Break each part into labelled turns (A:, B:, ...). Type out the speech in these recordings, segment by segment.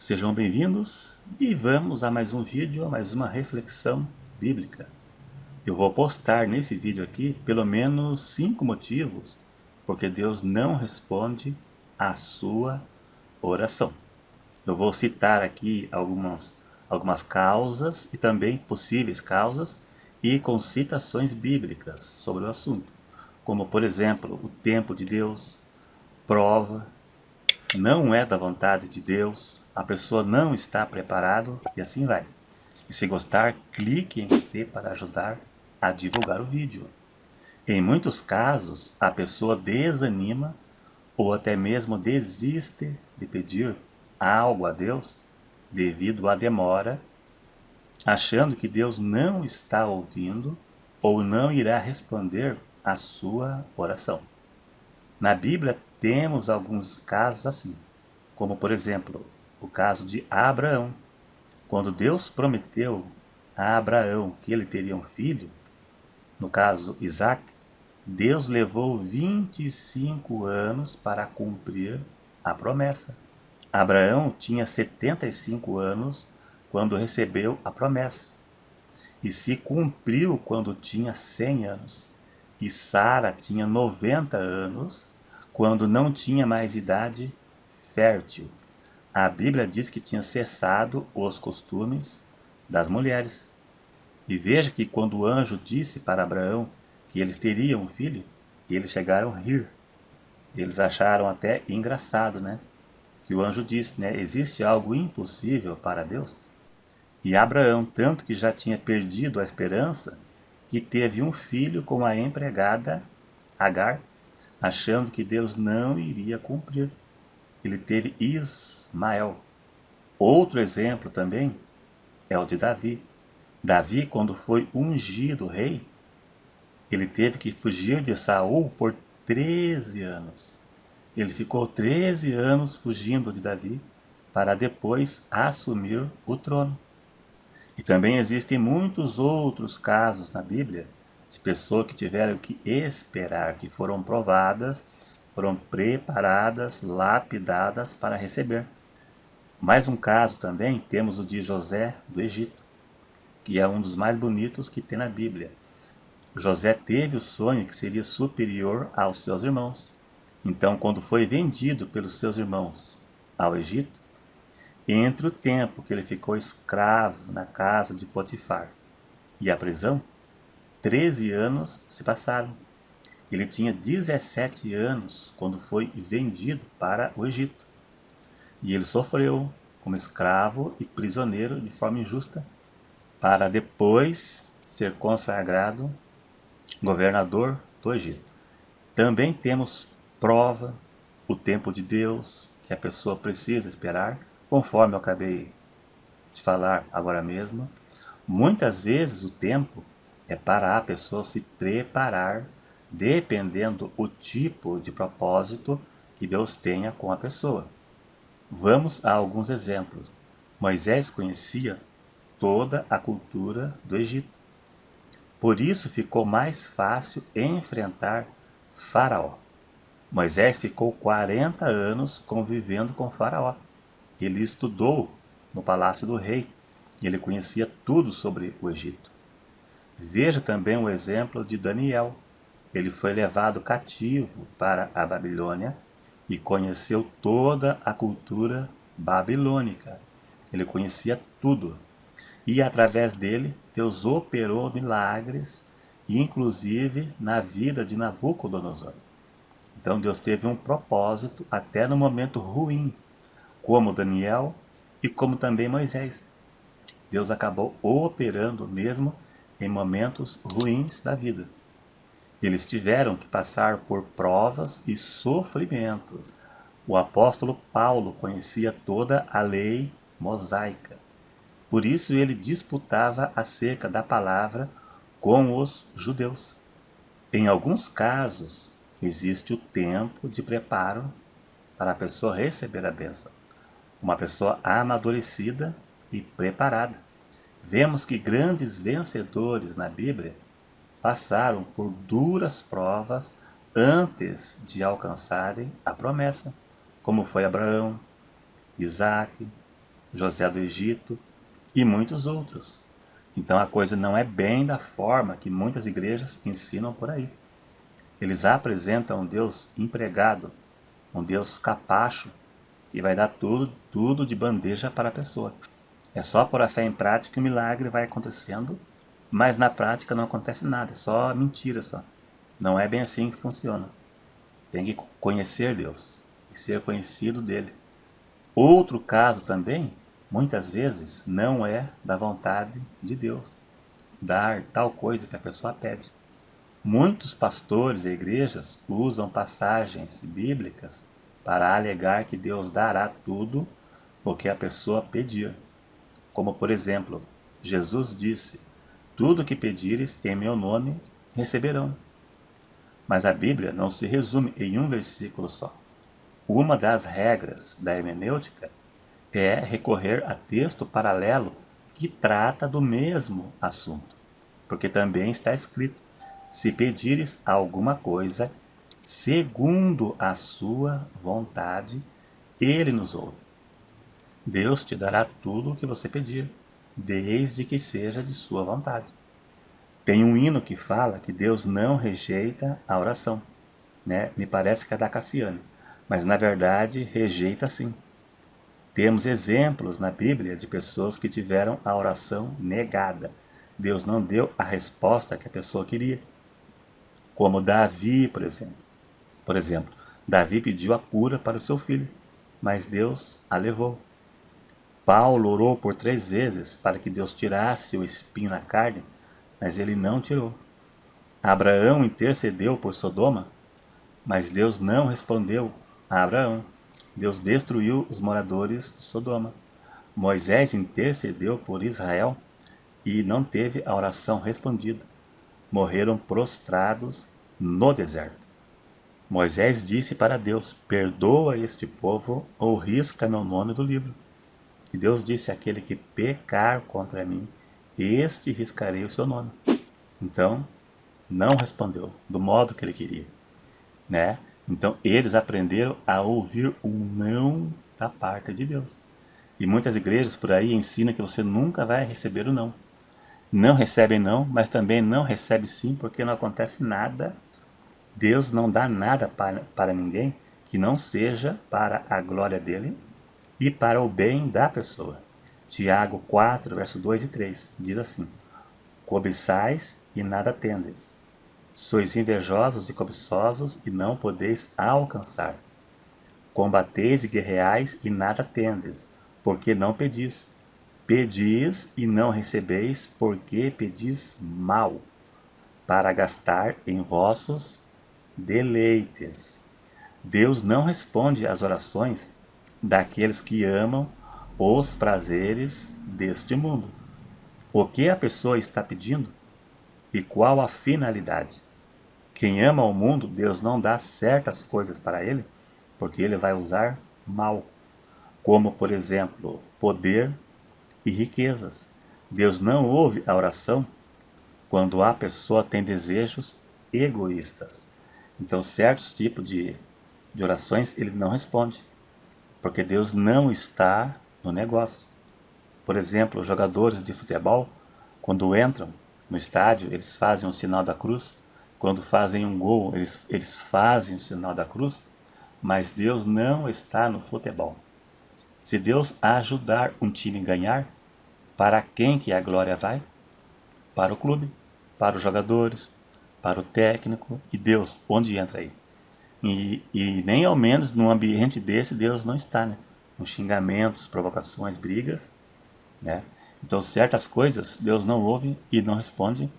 A: Sejam bem-vindos e vamos a mais um vídeo, a mais uma reflexão bíblica. Eu vou postar nesse vídeo aqui pelo menos 5 motivos porque Deus não responde à sua oração. Eu vou citar aqui algumas causas e também possíveis causas e com citações bíblicas sobre o assunto, como por exemplo, o tempo de Deus, prova, não é da vontade de Deus, a pessoa não está preparada e assim vai. E se gostar, clique em gostei para ajudar a divulgar o vídeo. Em muitos casos, a pessoa desanima ou até mesmo desiste de pedir algo a Deus devido à demora, achando que Deus não está ouvindo ou não irá responder à sua oração. Na Bíblia temos alguns casos assim, como por exemplo, o caso de Abraão. Quando Deus prometeu a Abraão que ele teria um filho, no caso Isaac, Deus levou 25 anos para cumprir a promessa. Abraão tinha 75 anos quando recebeu a promessa, e se cumpriu quando tinha 100 anos. E Sara tinha 90 anos quando não tinha mais idade fértil. A Bíblia diz que tinha cessado os costumes das mulheres. E veja que quando o anjo disse para Abraão que eles teriam um filho, eles chegaram a rir. Eles acharam até engraçado, né? Que o anjo disse, né? Existe algo impossível para Deus? E Abraão, tanto que já tinha perdido a esperança, que teve um filho com a empregada Agar, achando que Deus não iria cumprir. Ele teve Ismael. Outro exemplo também é o de Davi. Davi, quando foi ungido rei, ele teve que fugir de Saul por 13 anos. Ele ficou 13 anos fugindo de Davi para depois assumir o trono. E também existem muitos outros casos na Bíblia de pessoas que tiveram que esperar, que foram provadas, foram preparadas, lapidadas para receber. Mais um caso também temos o de José do Egito, que é um dos mais bonitos que tem na Bíblia. José teve o sonho que seria superior aos seus irmãos. Então, quando foi vendido pelos seus irmãos ao Egito, entre o tempo que ele ficou escravo na casa de Potifar e a prisão, 13 anos se passaram. Ele tinha 17 anos quando foi vendido para o Egito. E ele sofreu como escravo e prisioneiro de forma injusta, para depois ser consagrado governador do Egito. Também temos prova, o tempo de Deus, que a pessoa precisa esperar, conforme eu acabei de falar agora mesmo. Muitas vezes o tempo é para a pessoa se preparar, dependendo do tipo de propósito que Deus tenha com a pessoa. Vamos a alguns exemplos. Moisés conhecia toda a cultura do Egito. Por isso ficou mais fácil enfrentar Faraó. Moisés ficou 40 anos convivendo com Faraó. Ele estudou no palácio do rei e ele conhecia tudo sobre o Egito. Veja também o exemplo de Daniel. Ele foi levado cativo para a Babilônia e conheceu toda a cultura babilônica. Ele conhecia tudo. E através dele, Deus operou milagres, inclusive na vida de Nabucodonosor. Então Deus teve um propósito até no momento ruim, como Daniel e como também Moisés. Deus acabou operando mesmo em momentos ruins da vida. Eles tiveram que passar por provas e sofrimentos. O apóstolo Paulo conhecia toda a lei mosaica. Por isso ele disputava acerca da palavra com os judeus. Em alguns casos, existe o tempo de preparo para a pessoa receber a bênção. Uma pessoa amadurecida e preparada. Vemos que grandes vencedores na Bíblia passaram por duras provas antes de alcançarem a promessa, como foi Abraão, Isaac, José do Egito e muitos outros. Então a coisa não é bem da forma que muitas igrejas ensinam por aí. Eles apresentam um Deus empregado, um Deus capacho, que vai dar tudo de bandeja para a pessoa. É só pôr a fé em prática que o milagre vai acontecendo, mas na prática não acontece nada, é só mentira só. Não é bem assim que funciona. Tem que conhecer Deus e ser conhecido dele. Outro caso também, muitas vezes, não é da vontade de Deus dar tal coisa que a pessoa pede. Muitos pastores e igrejas usam passagens bíblicas para alegar que Deus dará tudo o que a pessoa pedir. Como, por exemplo, Jesus disse: tudo o que pedires em meu nome receberão. Mas a Bíblia não se resume em um versículo só. Uma das regras da hermenêutica é recorrer a texto paralelo que trata do mesmo assunto, porque também está escrito: se pedires alguma coisa segundo a sua vontade, ele nos ouve. Deus te dará tudo o que você pedir, desde que seja de sua vontade. Tem um hino que fala que Deus não rejeita a oração, né? Me parece que é da Cassiane, mas na verdade rejeita sim. Temos exemplos na Bíblia de pessoas que tiveram a oração negada. Deus não deu a resposta que a pessoa queria. Como Davi, por exemplo. Por exemplo, Davi pediu a cura para o seu filho, mas Deus a levou. Paulo orou por 3 vezes para que Deus tirasse o espinho na carne, mas ele não tirou. Abraão intercedeu por Sodoma, mas Deus não respondeu a Abraão. Deus destruiu os moradores de Sodoma. Moisés intercedeu por Israel e não teve a oração respondida. Morreram prostrados no deserto. Moisés disse para Deus: perdoa este povo ou risca meu nome do livro. E Deus disse: aquele que pecar contra mim, este riscarei o seu nome. Então, não respondeu do modo que ele queria, né? Então, eles aprenderam a ouvir um não da parte de Deus. E muitas igrejas por aí ensinam que você nunca vai receber o não. Não recebe não, mas também não recebe sim, porque não acontece nada. Deus não dá nada para ninguém que não seja para a glória dele e para o bem da pessoa. Tiago 4, versos 2 e 3 diz assim: cobiçais e nada tendes. Sois invejosos e cobiçosos e não podeis alcançar. Combateis e guerreais e nada tendes, porque não pedis. Pedis e não recebeis, porque pedis mal, para gastar em vossos deleites. Deus não responde às orações daqueles que amam os prazeres deste mundo. O que a pessoa está pedindo e qual a finalidade? Quem ama o mundo, Deus não dá certas coisas para ele, porque ele vai usar mal, como, por exemplo, poder e riquezas. Deus não ouve a oração quando a pessoa tem desejos egoístas. Então, certos tipos de orações ele não responde, porque Deus não está no negócio. Por exemplo, os jogadores de futebol, quando entram no estádio, eles fazem o sinal da cruz. Quando fazem um gol, eles fazem o sinal da cruz, mas Deus não está no futebol. Se Deus ajudar um time a ganhar, para quem que a glória vai? Para o clube, para os jogadores, para o técnico. E Deus, onde entra aí? E nem ao menos num ambiente desse Deus não está, né? Com xingamentos, provocações, brigas, né? Então certas coisas Deus não ouve e não responde.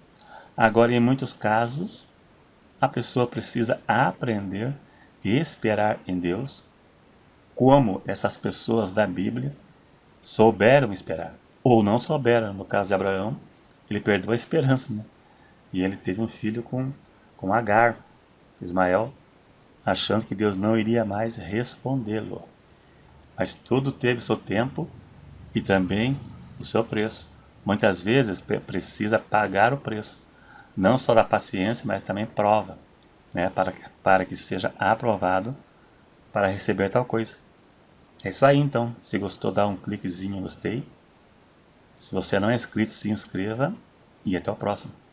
A: Agora, em muitos casos, a pessoa precisa aprender e esperar em Deus, como essas pessoas da Bíblia souberam esperar, ou não souberam. No caso de Abraão, ele perdeu a esperança, né? E ele teve um filho com Agar, Ismael, achando que Deus não iria mais respondê-lo. Mas tudo teve seu tempo e também o seu preço. Muitas vezes precisa pagar o preço, não só da paciência, mas também prova, né? Para que seja aprovado para receber tal coisa. É isso aí então. Se gostou, dá um cliquezinho em gostei. Se você não é inscrito, se inscreva. E até o próximo.